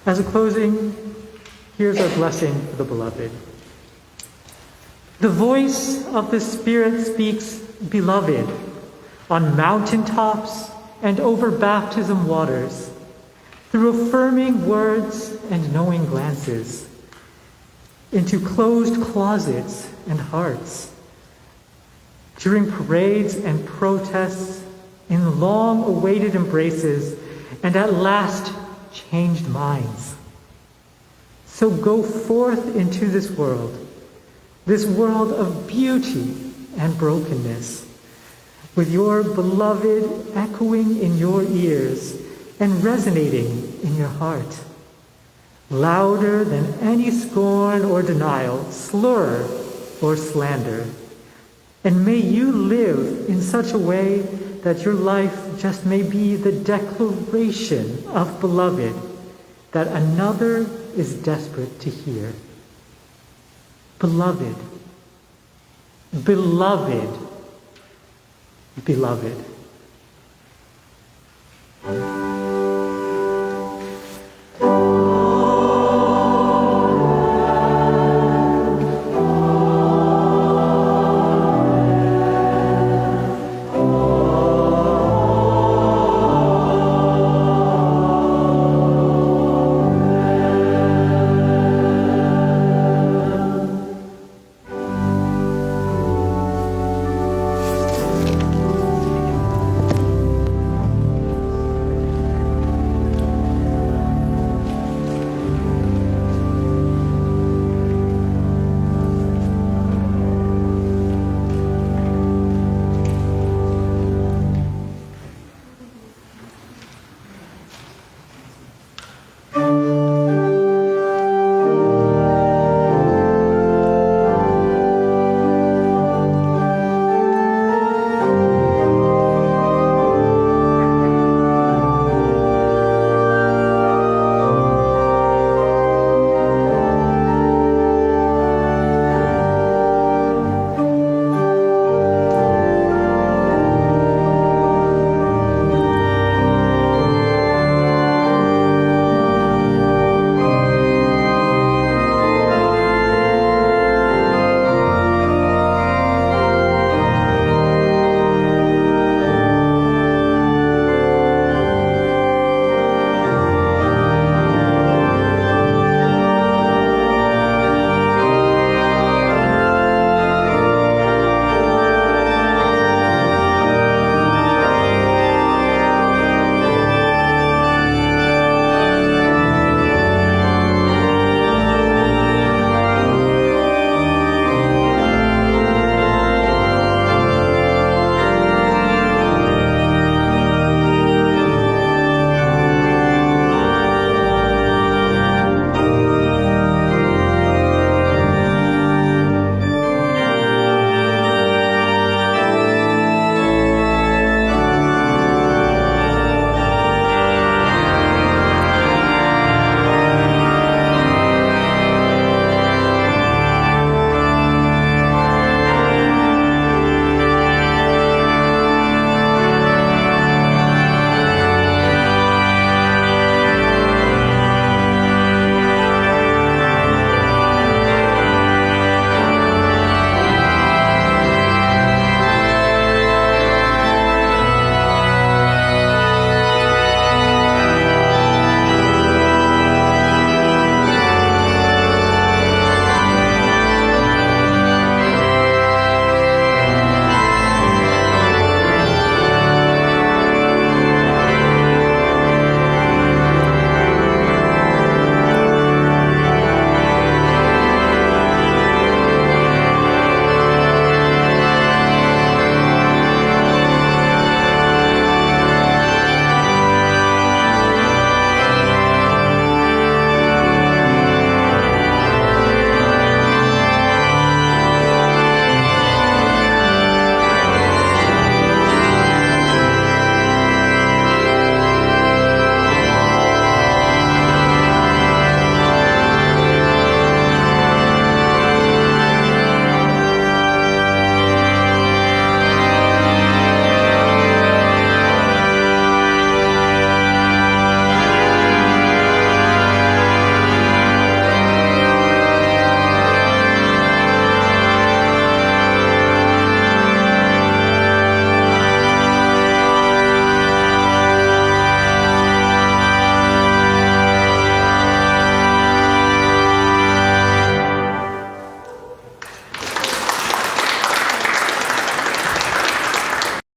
As a closing, here's our blessing for the beloved. The voice of the Spirit speaks, beloved, on mountaintops and over baptism waters, through affirming words and knowing glances, into closed closets and hearts, during parades and protests, in long-awaited embraces, and at last changed minds. So go forth into this world of beauty and brokenness, with your beloved echoing in your ears and resonating in your heart, louder than any scorn or denial, slur or slander. And may you live in such a way that your life just may be the declaration of beloved that another is desperate to hear. Beloved, beloved, beloved.